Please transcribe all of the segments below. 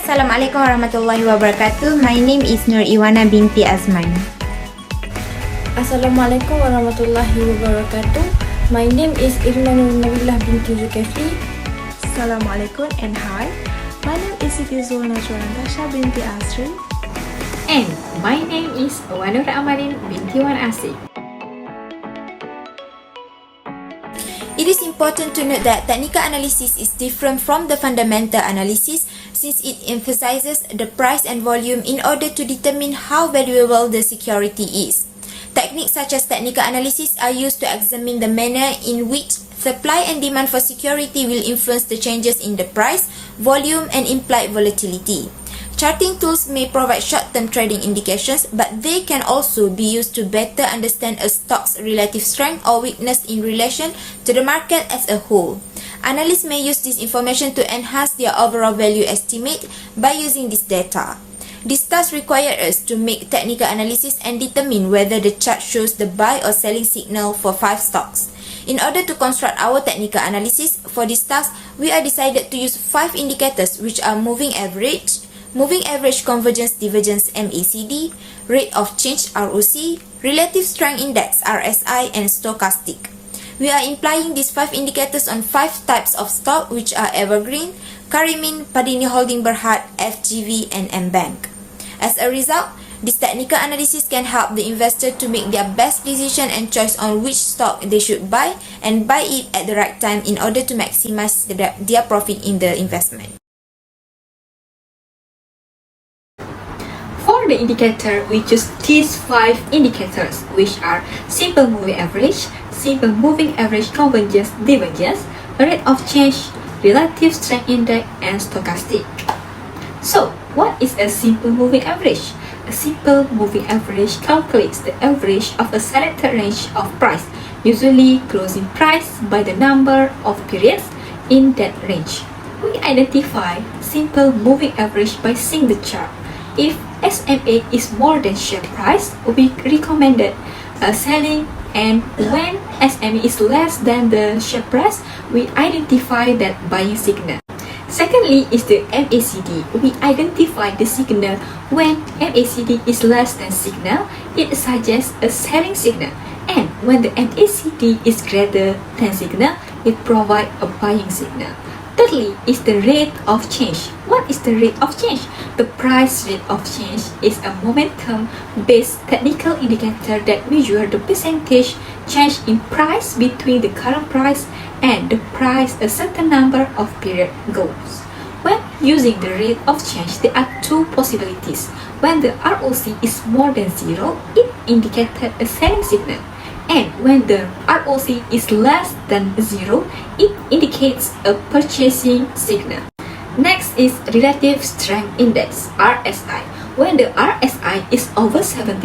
Assalamualaikum warahmatullahi wabarakatuh. My name is Nur Iwana binti Azman. Assalamualaikum warahmatullahi wabarakatuh. My name is Irman Nabilah binti Zulkifli. Assalamualaikum and hi. My name is Siti Zulnajwa Natasha binti Asri. And my name is Wanur Amalin binti Wan Asik. It is important to note that technical analysis is different from the fundamental analysis since it emphasizes the price and volume in order to determine how valuable the security is. Techniques such as technical analysis are used to examine the manner in which supply and demand for security will influence the changes in the price, volume, and implied volatility. Charting tools may provide short-term trading indications, but they can also be used to better understand a stock's relative strength or weakness in relation to the market as a whole. Analysts may use this information to enhance their overall value estimate by using this data. This task requires us to make technical analysis and determine whether the chart shows the buy or selling signal for 5 stocks. In order to construct our technical analysis for this task, we are decided to use 5 indicators which are moving average convergence divergence MACD, rate of change ROC, relative strength index RSI, and stochastic. We are implying these 5 indicators on 5 types of stock which are EVERGRN, CARIMIN, PADINI Holding Berhad, FGV, and AMBANK. As a result, this technical analysis can help the investor to make their best decision and choice on which stock they should buy and buy it at the right time in order to maximize their profit in the investment. For the indicator, we choose these 5 indicators, which are simple moving average, simple moving average convergence divergence, rate of change, relative strength index, and stochastic. So, what is a simple moving average? A simple moving average calculates the average of a selected range of price, usually closing price by the number of periods in that range. We identify simple moving average by seeing the chart. If SMA is more than share price, we recommended selling, and when SMA is less than the share price, we identify that buying signal. Secondly is the MACD. We identify the signal when MACD is less than signal, it suggests a selling signal, and when the MACD is greater than signal, it provides a buying signal. Thirdly is the rate of change. What is the rate of change? The price rate of change is a momentum-based technical indicator that measures the percentage change in price between the current price and the price a certain number of period goes. When using the rate of change, there are 2 possibilities. When the ROC is more than 0, it indicated a selling signal. And when the ROC is less than 0, it indicates a purchasing signal. Next is Relative Strength Index, RSI. When the RSI is over 70%,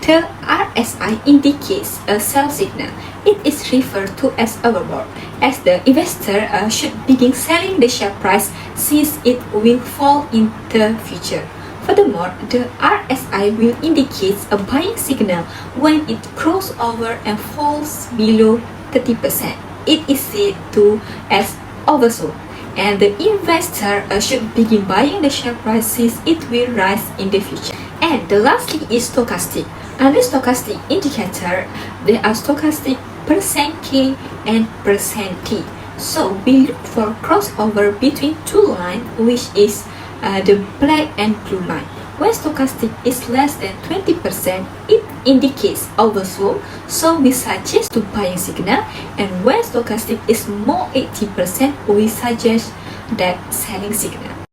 the RSI indicates a sell signal. It is referred to as overbought, as the investor should begin selling the share price since it will fall in the future. Furthermore, the RSI will indicate a buying signal when it crosses over and falls below 30%. It is said to as oversold, and the investor should begin buying the share price since it will rise in the future. And the lastly is stochastic. Under stochastic indicator, there are stochastic %K and %T. So we look for crossover between 2 lines, which is the black and blue line. When stochastic is less than 20%, it indicates oversold, so we suggest to buying signal, and when stochastic is more 80%, we suggest that selling signal.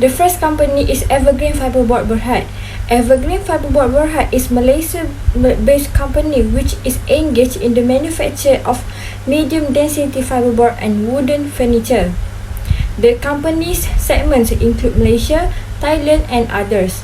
The first company is EVERGRN Fiberboard Berhad. EVERGRN Fiberboard Berhad is Malaysia-based company which is engaged in the manufacture of medium-density fiberboard and wooden furniture. The company's segments include Malaysia, Thailand, and others.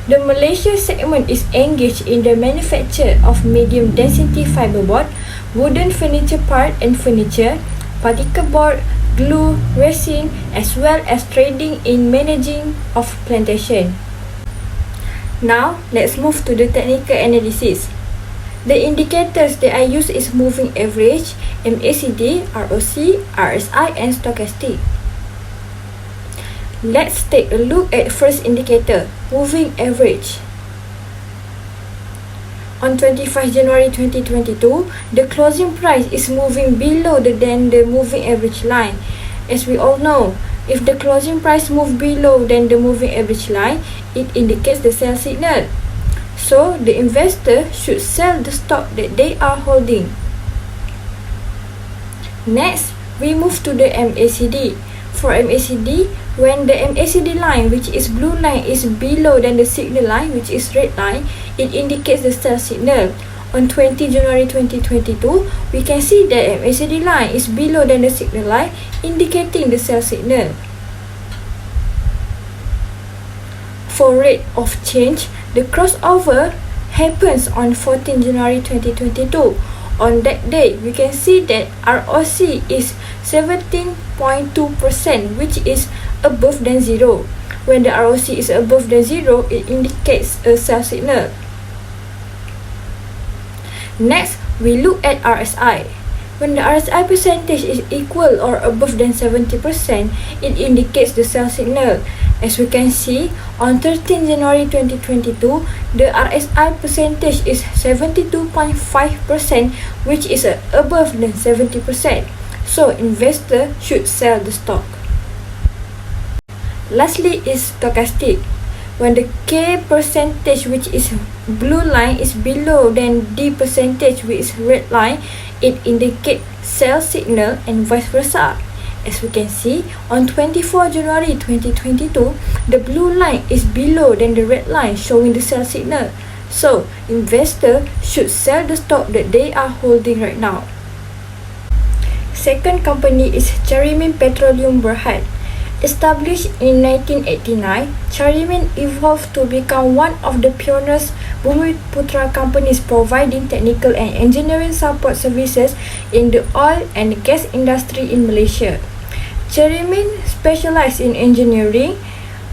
The Malaysia segment is engaged in the manufacture of medium-density fiberboard, wooden furniture part and furniture, particle board, glue, resin, as well as trading in managing of plantation. Now, let's move to the technical analysis. The indicators that I use is moving average, MACD, ROC, RSI, and stochastic. Let's take a look at first indicator, moving average. On 25 January 2022, the closing price is moving below than the moving average line. As we all know, if the closing price moves below than the moving average line, it indicates the sell signal. So, the investor should sell the stock that they are holding. Next, we move to the MACD. For MACD, when the MACD line, which is blue line, is below than the signal line, which is red line, it indicates the sell signal. On 20 January 2022, we can see that MACD line is below than the signal line, indicating the sell signal. For rate of change, the crossover happens on 14 January 2022. On that day, we can see that ROC is 17.2%, which is above than zero. When the ROC is above than zero, it indicates a sell signal. Next, we look at RSI. When the RSI percentage is equal or above than 70%, it indicates the sell signal. As we can see, on 13 January 2022, the RSI percentage is 72.5%, which is above than 70%. So, investor should sell the stock. Lastly is stochastic. When the K percentage, which is blue line, is below than D percentage, which is red line, it indicates sell signal and vice versa. As we can see, on 24 January 2022, the blue line is below than the red line, showing the sell signal. So, investor should sell the stock that they are holding right now. Second company is CARIMIN Petroleum Berhad. Established in 1989, CARIMIN evolved to become one of the pioneers Bumiputra companies providing technical and engineering support services in the oil and gas industry in Malaysia. CARIMIN specializes in engineering,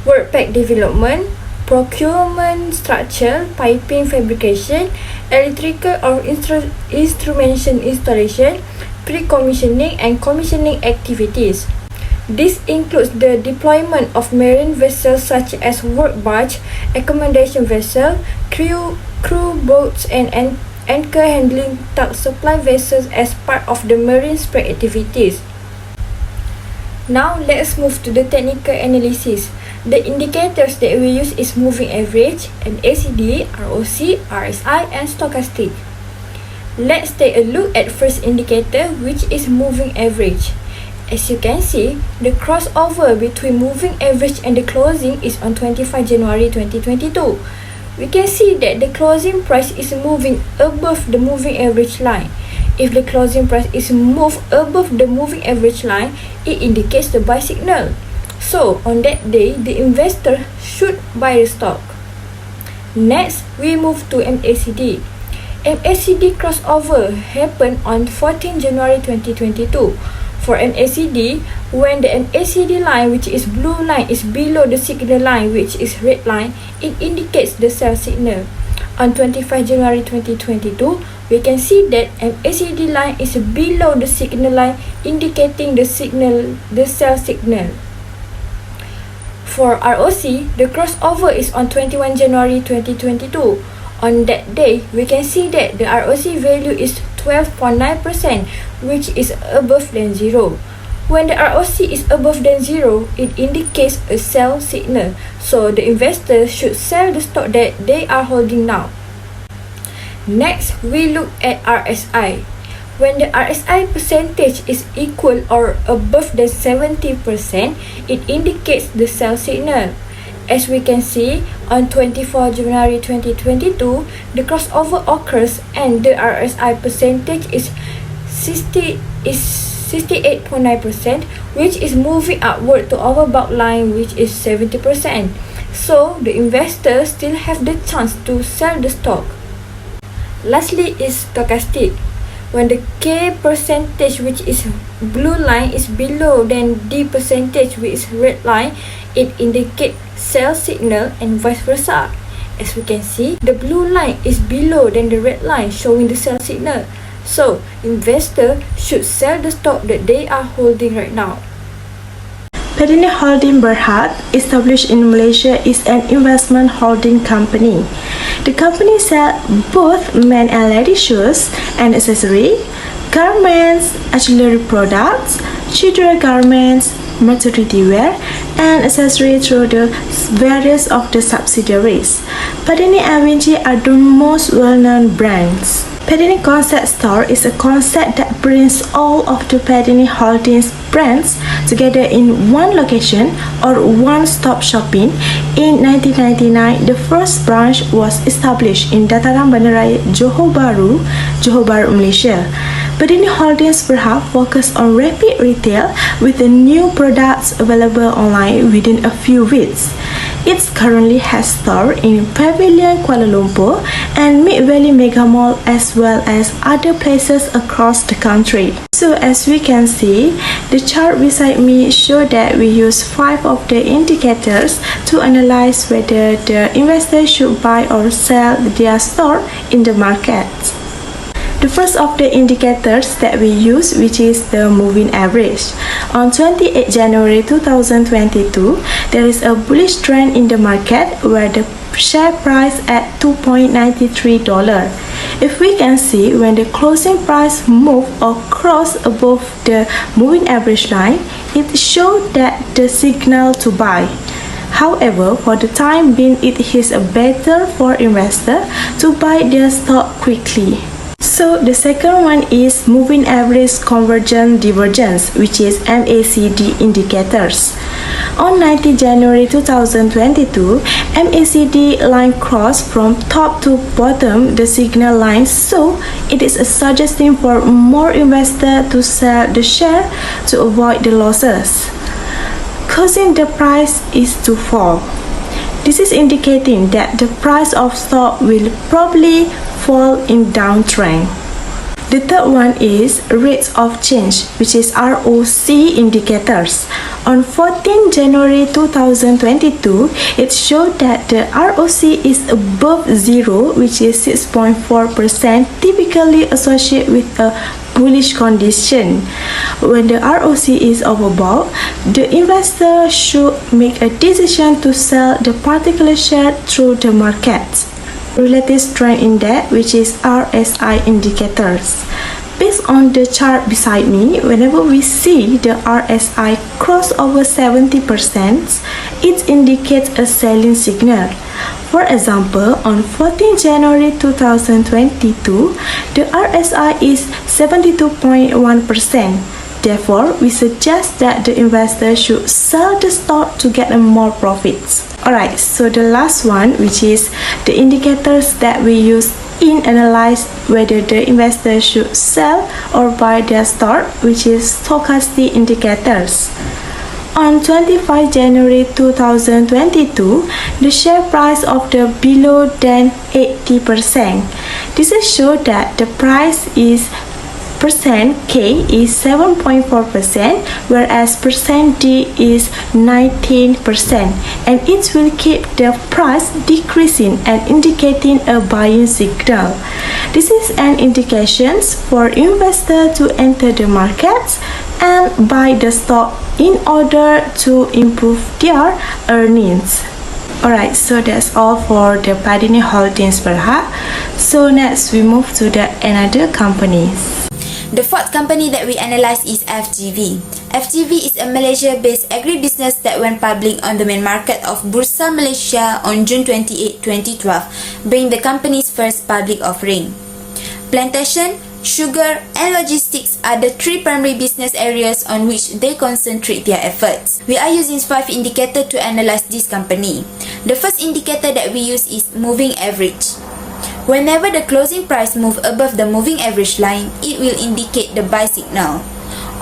work pack development, procurement structure, piping fabrication, electrical or instrumentation installation, pre-commissioning and commissioning activities. This includes the deployment of marine vessels such as work barge, accommodation vessel, crew boats and anchor handling tug supply vessels as part of the marine spray activities. Now let's move to the technical analysis. The indicators that we use is moving average, MACD, ROC, RSI and stochastic. Let's take a look at first indicator, which is moving average. As you can see, the crossover between moving average and the closing is on 25 January 2022. We can see that the closing price is moving above the moving average line. If the closing price is moved above the moving average line, it indicates the buy signal. So, on that day, the investor should buy the stock. Next, we move to MACD. MACD crossover happened on 14 January 2022. For MACD, when the MACD line, which is blue line, is below the signal line, which is red line, it indicates the sell signal. On 25 January 2022, we can see that MACD line is below the signal line, indicating the sell signal. For ROC, the crossover is on 21 January 2022. On that day, we can see that the ROC value is 12.9%, which is above than zero. When the ROC is above than zero, it indicates a sell signal. So the investor should sell the stock that they are holding now. Next, we look at RSI. When the RSI percentage is equal or above than 70%, it indicates the sell signal. As we can see, on 24 January 2022, the crossover occurs and the RSI percentage is 68.9%, which is moving upward to overbought line, which is 70%. So, the investors still have the chance to sell the stock. Lastly is stochastic. When the K percentage, which is blue line, is below than D percentage, which is red line, it indicates sell signal and vice versa. As we can see, the blue line is below than the red line showing the sell signal. So, investor should sell the stock that they are holding right now. PADINI Holding Berhad, established in Malaysia, is an investment holding company. The company sells both men and lady shoes and accessories, garments, auxiliary products, children garments, maternity wear, and accessories through the various of the subsidiaries. PADINI and Vinci are the most well-known brands. PADINI Concept Store is a concept that brings all of the PADINI Holdings brands together in one location or one-stop shopping. In 1999, the first branch was established in Dataran Bandaraya, Johor Bahru, Malaysia. PADINI Holdings Berhad focus on rapid retail with the new products available online within a few weeks. It currently has stores in Pavilion Kuala Lumpur and Mid Valley Mega Mall as well as other places across the country. So as we can see, the chart beside me show that we use 5 of the indicators to analyze whether the investor should buy or sell their stock in the market. The first of the indicators that we use, which is the moving average. On 28 January 2022, there is a bullish trend in the market where the share price at $2.93. If we can see, when the closing price move or cross above the moving average line, it shows that the signal to buy. However, for the time being, it is better for investor to buy their stock quickly. So the second one is moving average convergence divergence, which is MACD indicators. On 19 January 2022, MACD line crossed from top to bottom the signal line, so it is suggesting for more investors to sell the share to avoid the losses, causing the price is to fall. This is indicating that the price of stock will probably fall in downtrend. The third one is rates of change, which is ROC indicators. On 14 January 2022, it showed that the ROC is above 0, which is 6.4%, typically associated with a bullish condition. When the ROC is above, the investor should make a decision to sell the particular share through the market. Relative Strength Index, which is RSI indicators. Based on the chart beside me, whenever we see the RSI cross over 70%, it indicates a selling signal. For example, on 14 January 2022, the RSI is 72.1%. Therefore, we suggest that the investor should sell the stock to get more profits. Alright, so the last one, which is the indicators that we use in analyze whether the investor should sell or buy their stock, which is stochastic indicators. On 25 January 2022, the share price of the below than 80%. This is show that the price is percent K is 7.4%, whereas percent D is 19%, and it will keep the price decreasing and indicating a buying signal. This is an indication for investor to enter the market and buy the stock in order to improve their earnings. Alright, so that's all for the PADINI Holdings Berhad. So next we move to the another companies. The fourth company that we analyze is FGV. FGV is a Malaysia-based agribusiness that went public on the main market of Bursa Malaysia on June 28, 2012, being the company's first public offering. Plantation, sugar, and logistics are the three primary business areas on which they concentrate their efforts. We are using 5 indicators to analyze this company. The first indicator that we use is moving average. Whenever the closing price moves above the moving average line, it will indicate the buy signal.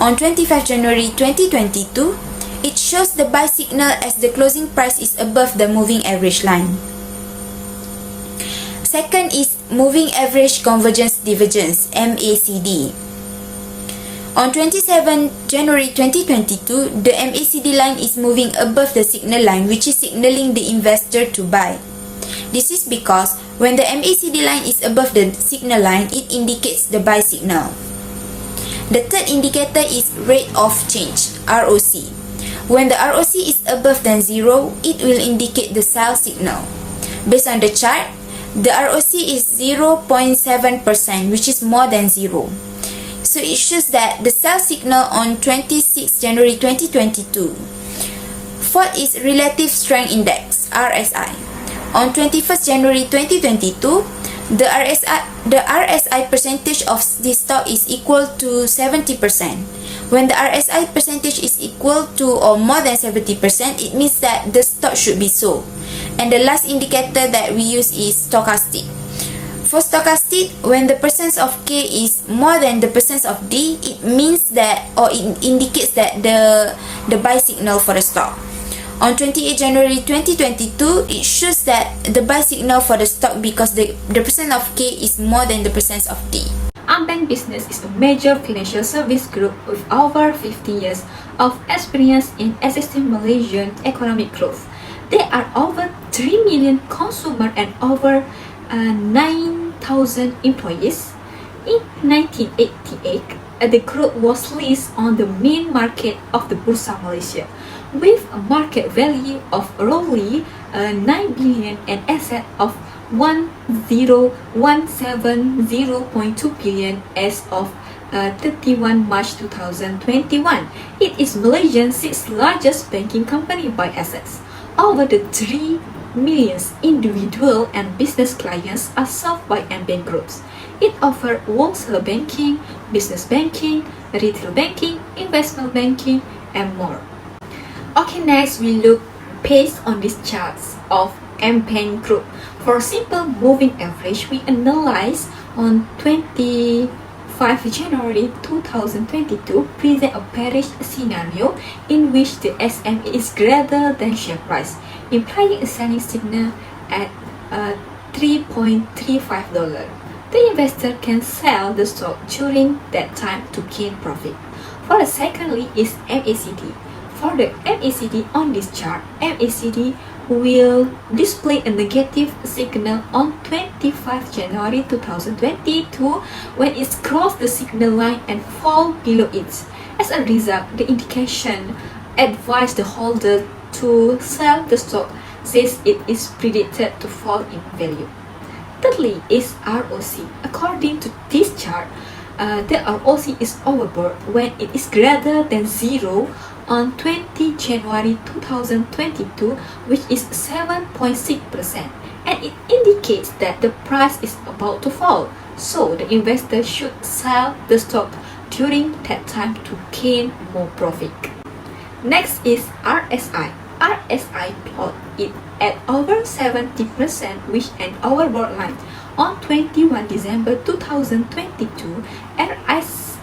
On 25 January 2022, it shows the buy signal as the closing price is above the moving average line. Second is moving average convergence divergence, MACD. On 27 January 2022, the MACD line is moving above the signal line, which is signaling the investor to buy. This is because when the MACD line is above the signal line, it indicates the buy signal. The third indicator is rate of change, ROC. When the ROC is above than 0, it will indicate the sell signal. Based on the chart, the ROC is 0.7%, which is more than 0. So it shows that the sell signal on 26 January 2022. Fourth is Relative Strength Index, RSI. On 21st January 2022, the RSI percentage of this stock is equal to 70%. When the RSI percentage is equal to or more than 70%, it means that the stock should be sold. And the last indicator that we use is stochastic. For stochastic, when the percent of K is more than the percent of D, it means that, or it indicates that the buy signal for the stock. On 28 January 2022, it shows that the buy signal for the stock because the percent of K is more than the percent of D. AMBANK Business is a major financial service group with over 50 years of experience in assisting Malaysian economic growth. There are over 3 million consumers and over 9,000 employees. In 1988, the group was listed on the main market of the Bursa Malaysia, with a market value of roughly 9 billion and asset of 1070.2 billion as of 31 March 2021. It is Malaysia's sixth largest banking company by assets. Over the 3 million individual and business clients are served by AMBANK groups. It offers wholesale banking, business banking, retail banking, investment banking, and more. Okay, next we look based on these charts of AMBANK group. For simple moving average, we analyze on 25 January 2022 present a bearish scenario in which the SME is greater than share price, implying a selling signal at $3.35. The investor can sell the stock during that time to gain profit. For the secondly is MACD. For the MACD on this chart, MACD will display a negative signal on 25 January 2022 when it crosses the signal line and fall below it. As a result, the indication advises the holder to sell the stock since it is predicted to fall in value. Thirdly is ROC. According to this chart, the ROC is overbought when it is greater than 0 on 20 January 2022, which is 7.6%, and it indicates that the price is about to fall, so the investor should sell the stock during that time to gain more profit. Next is RSI. RSI plot it at over 70%, which an overbought line. On 21 December 2022,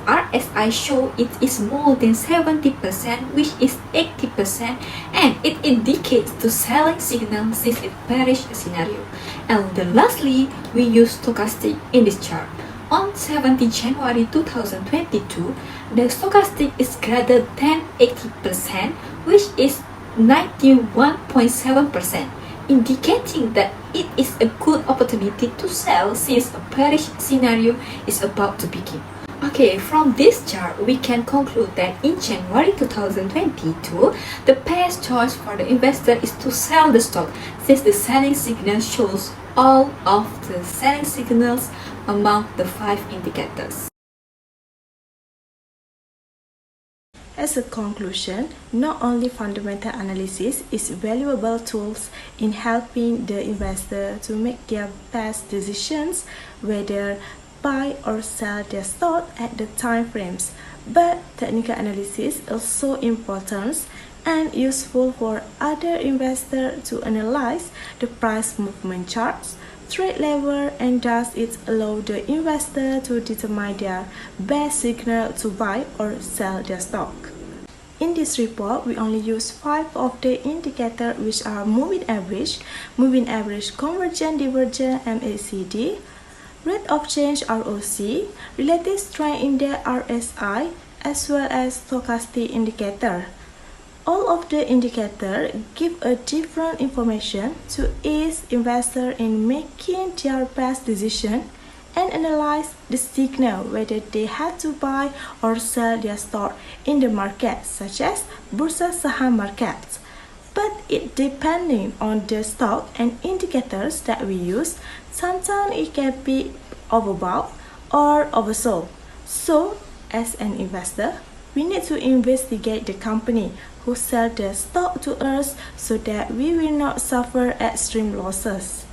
RSI show it is more than 70%, which is 80%, and it indicates the selling signal since it bearish scenario. And lastly, we use stochastic in this chart. On 17 January 2022, the stochastic is greater than 80%, which is 91.7%, indicating that it is a good opportunity to sell since a bearish scenario is about to begin. Okay, from this chart, we can conclude that in January 2022, the best choice for the investor is to sell the stock since the selling signal shows all of the selling signals among the 5 indicators. As a conclusion, not only fundamental analysis is valuable tools in helping the investor to make their best decisions whether buy or sell their stock at the time frames, but technical analysis is also important and useful for other investors to analyze the price movement charts, trade level, and thus it allows the investor to determine their best signal to buy or sell their stock. In this report, we only use 5 of the indicators, which are moving average, convergent, divergent, MACD, rate of change ROC, relative strength index RSI, as well as stochastic indicator. All of the indicators give a different information to each investor in making their best decision and analyze the signal whether they have to buy or sell their stock in the market, such as bursa saham markets. But it depending on the stock and indicators that we use, sometimes it can be overbought or oversold. So, as an investor, we need to investigate the company who sell their stock to us so that we will not suffer extreme losses.